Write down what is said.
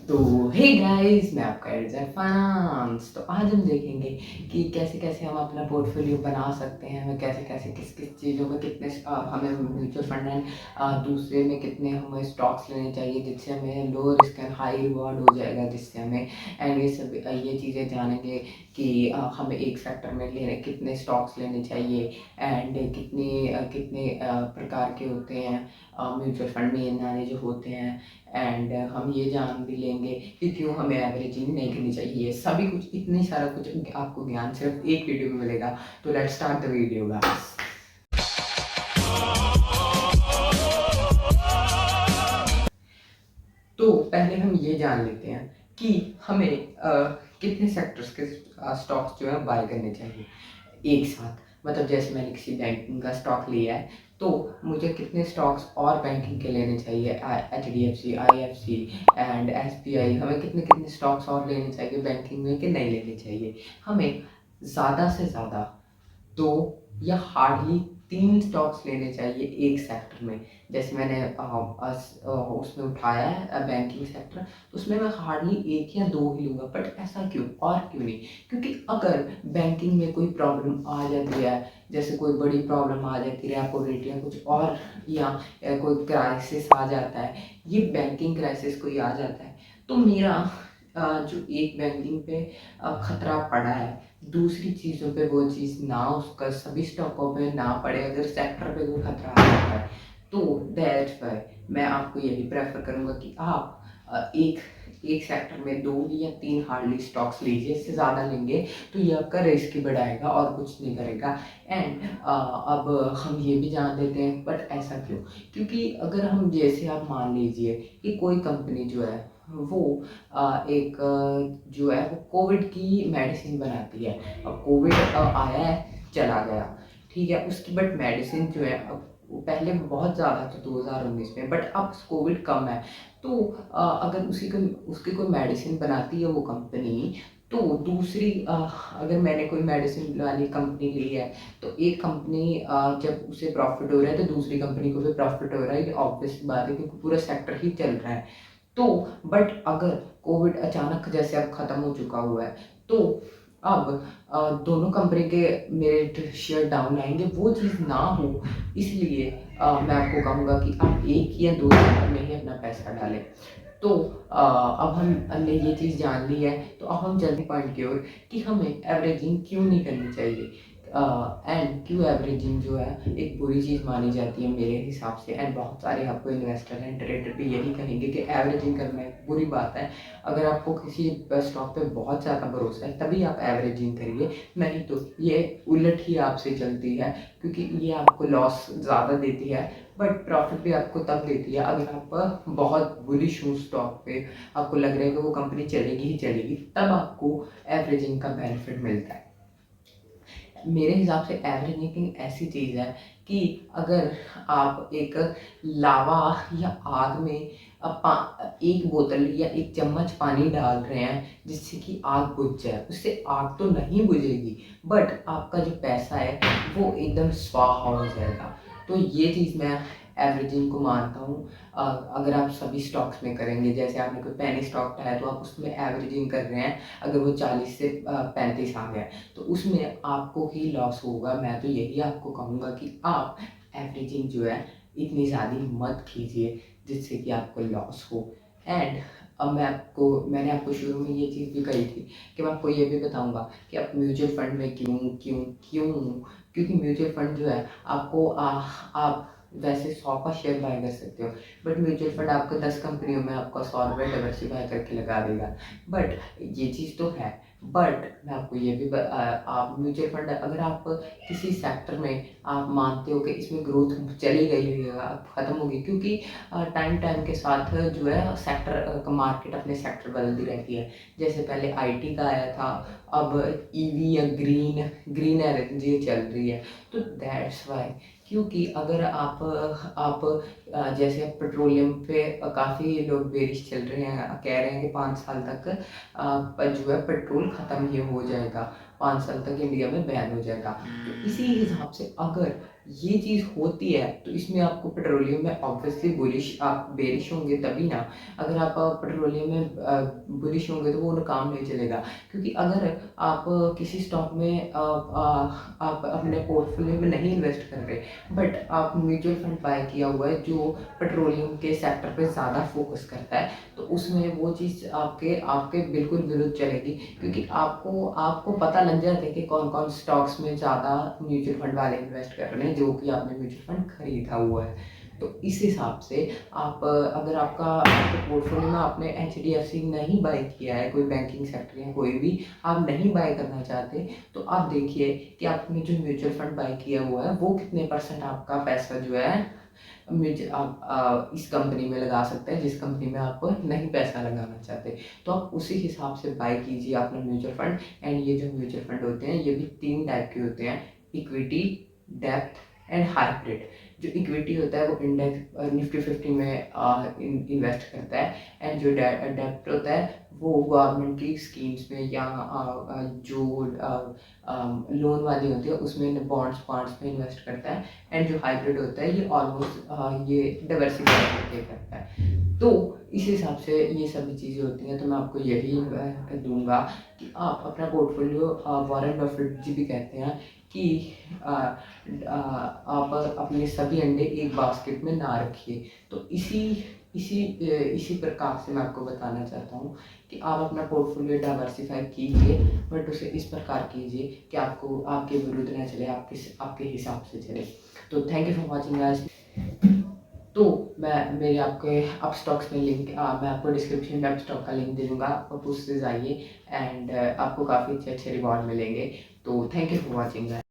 तो hey guys, मैं आपका एडजर फाइनेंस। तो आज हम देखेंगे कि कैसे कैसे हम अपना पोर्टफोलियो बना सकते हैं, हमें कैसे कैसे किस किस चीज़ों में कितने हमें म्यूचुअल फंड एंड दूसरे में कितने हमें स्टॉक्स लेने चाहिए जिससे हमें low risk and high reward हो जाएगा, जिससे हमें एंड ये सब ये चीज़ें जानेंगे कि हमें एक सेक्टर में लेने कितने स्टॉक्स लेने चाहिए एंड कितने प्रकार के होते हैं म्यूचुअल फंड में नाने जो होते हैं। एंड हम ये जान भी लेंगे कि क्यों हमें एवरेजिंग नहीं करनी चाहिए। सभी कुछ इतनी सारा कुछ आपको ज्ञान सिर्फ एक वीडियो में मिलेगा। तो let's start the video guys. तो पहले हम ये जान लेते हैं कि हमें कितने सेक्टर्स के स्टॉक्स जो है बाय करने चाहिए एक साथ। मतलब जैसे मैंने किसी बैंकिंग का स्टॉक लिया है तो मुझे कितने स्टॉक्स और बैंकिंग के लेने चाहिए, HDFC, IFC एंड SBI। हमें कितने कितने स्टॉक्स और लेने चाहिए बैंकिंग में कि नहीं लेने चाहिए। हमें ज़्यादा से ज़्यादा दो या हार्डली तीन स्टॉक्स लेने चाहिए एक सेक्टर में। जैसे मैंने उसमें उठाया है बैंकिंग सेक्टर, तो उसमें मैं हार्डली एक या दो ही लूँगा। बट ऐसा क्यों और क्यों नहीं? क्योंकि अगर बैंकिंग में कोई प्रॉब्लम आ जाती है, जैसे कोई बड़ी प्रॉब्लम आ जाती है रेपो रेट या कुछ और, या कोई क्राइसिस आ जाता है, ये बैंकिंग क्राइसिस कोई आ जाता है, तो मेरा जो एक बैंकिंग पे खतरा पड़ा है, दूसरी चीज़ों पे वो चीज़ ना, उसका सभी स्टॉकों पे ना पड़े। अगर सेक्टर पे कोई खतरा आ जाता है तो दैट्स वाई मैं आपको यही प्रेफर करूँगा कि आप एक एक सेक्टर में दो या तीन हार्डली स्टॉक्स लीजिए। इससे ज़्यादा लेंगे तो ये आपका रिस्क ही बढ़ाएगा और कुछ नहीं करेगा। एंड अब हम ये भी जान लेते हैं, बट ऐसा क्यों? क्योंकि अगर हम, जैसे आप मान लीजिए कि कोई कंपनी जो है वो एक जो है वो कोविड की मेडिसिन बनाती है। अब कोविड आया है, चला गया, ठीक है, उसकी बट मेडिसिन जो है अब वो पहले बहुत ज़्यादा था 2019 में, बट अब कोविड कम है। तो अगर उसकी कोई मेडिसिन बनाती है वो कंपनी, तो दूसरी अगर मैंने कोई मेडिसिन वाली कंपनी ली है, तो एक कंपनी जब उसे प्रॉफिट हो रहा है तो दूसरी कंपनी को भी प्रॉफिट हो रहा है। ये ऑब्वियस बात है क्योंकि पूरा सेक्टर ही चल रहा है। तो बट अगर कोविड अचानक जैसे अब ख़त्म हो चुका हुआ है, तो अब दोनों कंपनी के मेरे शेयर डाउन आएंगे, वो चीज़ ना हो। इसलिए मैं आपको कहूँगा कि आप एक या दो सेक्टर में ही अपना पैसा डालें। तो अब हमने ये चीज़ जान ली है, तो अब हम जल्दी पॉइंट की ओर कि हमें एवरेजिंग क्यों नहीं करनी चाहिए एंड क्यों एवरेजिंग जो है एक बुरी चीज़ मानी जाती है मेरे हिसाब से। एंड बहुत सारे आपको इन्वेस्टर एंड ट्रेडर भी यही कहेंगे कि एवरेजिंग करना एक बुरी बात है। अगर आपको किसी स्टॉक पे बहुत ज़्यादा भरोसा है तभी आप एवरेजिंग करिए, नहीं तो ये उलट ही आपसे चलती है, क्योंकि ये आपको लॉस ज़्यादा देती है बट प्रॉफिट भी आपको तब देती है अगर आप बहुत बुलिश हो स्टॉक पे, आपको लग रहा है कि वो कंपनी चलेगी ही चलेगी, तब आपको एवरेजिंग का बेनिफिट मिलता है। मेरे हिसाब से एवरेजिंग एक ऐसी चीज़ है कि अगर आप एक लावा या आग में एक बोतल या एक चम्मच पानी डाल रहे हैं जिससे कि आग बुझ जाए, उससे आग तो नहीं बुझेगी, बट आपका जो पैसा है वो एकदम स्वाहा हो जाएगा। तो ये चीज़ मैं एवरेजिंग को मानता हूँ। अगर आप सभी स्टॉक्स में करेंगे, जैसे आपने कोई पेनी स्टॉक उठाया तो आप उसमें एवरेजिंग कर रहे हैं, अगर वो 40 से 35 आ गया तो उसमें आपको ही लॉस होगा। मैं तो यही आपको कहूँगा कि आप एवरेजिंग जो है इतनी ज़्यादा मत कीजिए जिससे कि आपको लॉस हो। एंड अब मैंने आपको शुरू में ये चीज़ भी कही थी कि मैं आपको ये भी बताऊंगा कि आप म्यूचुअल फंड में क्यों क्यों क्यों क्योंकि म्यूचुअल फंड जो है आपको आप वैसे 100 का शेयर बाय कर सकते हो, बट म्यूचुअल फंड आपको 10 कंपनियों में आपका 100 रुपये डाइवर्सिफाई करके लगा देगा। बट ये चीज़ तो है, बट मैं आपको ये भी आप म्यूचुअल फंड अगर आप किसी सेक्टर में आप मानते हो कि इसमें ग्रोथ चली गई है, अब ख़त्म होगी, क्योंकि टाइम टाइम के साथ जो है सेक्टर मार्केट अपने सेक्टर बदलती रहती है। जैसे पहले IT का आया था, अब EV या ग्रीन एनर्जी चल रही है। तो दैट्स वाई, क्योंकि अगर आप जैसे अब पेट्रोलियम पे काफ़ी लोग बेरिश चल रहे हैं, कह रहे हैं कि 5 साल तक पर जो है पेट्रोल ख़त्म ही हो जाएगा, 5 साल तक इंडिया में बैन हो जाएगा। तो इसी हिसाब से अगर ये चीज़ होती है तो इसमें आपको पेट्रोलियम में ऑब्वियसली बुलिश, आप बेरिश होंगे तभी ना। अगर आप पेट्रोलियम में बुलिश होंगे तो वो काम नहीं चलेगा, क्योंकि अगर आप किसी स्टॉक में आप अपने पोर्टफोलियो में नहीं इन्वेस्ट कर रहे, बट आप म्यूचुअल फंड बाय किया हुआ है जो पेट्रोलियम के सेक्टर पे ज़्यादा फोकस करता है, तो उसमें वो चीज़ आपके आपके बिल्कुल विरुद्ध चलेगी, क्योंकि आपको आपको पता लग जाता है कि कौन कौन स्टॉक्स में ज़्यादा म्यूचुअल फंड वाले इन्वेस्ट कर रहे हैं जो कि आपने म्यूचुअल फंड खरीदा हुआ है। तो इस हिसाब से आप अगर आपके पोर्टफोलियो में आपने HDFC नहीं बाय किया है, कोई बैंकिंग सेक्टर या कोई भी आप नहीं बाय करना चाहते, तो आप देखिए कि आपने जो म्यूचुअल फंड बाय किया हुआ है वो कितने % आपका पैसा जो है आप इस कंपनी में लगा सकते हैं जिस कंपनी में आप नहीं पैसा लगाना चाहते। तो आप उसी हिसाब से बाय कीजिए अपना म्यूचुअल फंड। एंड ये जो म्यूचुअल फंड होते हैं ये भी 3 टाइप के होते हैं, इक्विटी, डेप्थ एंड हाइब्रिड। जो इक्विटी होता है वो इंडेक्स निफ्टी 50 में इन्वेस्ट करता है, एंड जो डेप्थ होता है वो गवर्नमेंट की स्कीम्स में या जो लोन वाली होती है उसमें बॉन्ड्स बॉन्ड्स में इन्वेस्ट करता है। एंड जो हाइब्रिड होता है ये ऑलमोस्ट ये डाइवर्सिफाई करके करता है। तो इस हिसाब से ये सभी चीज़ें होती हैं। तो मैं आपको यही दूंगा कि आप अपना पोर्टफोलियो, वॉरेन बफेट जी भी कहते हैं कि आप अपने सभी अंडे एक बास्केट में ना रखिए। तो इसी प्रकार से मैं आपको बताना चाहता हूँ कि आप अपना पोर्टफोलियो डाइवर्सिफाई कीजिए, बट उसे इस प्रकार कीजिए कि आपको आपके विरुद्ध ना चले, आपके हिसाब से चले। तो thank you for watching guys. तो मैं मेरे आपके अप स्टॉक्स में लिंक मैं आपको डिस्क्रिप्शन में अप स्टॉक का लिंक दे दूँगा, आप उससे जाइए एंड आपको काफ़ी अच्छे अच्छे रिवॉर्ड मिलेंगे। तो thank you for watching guys.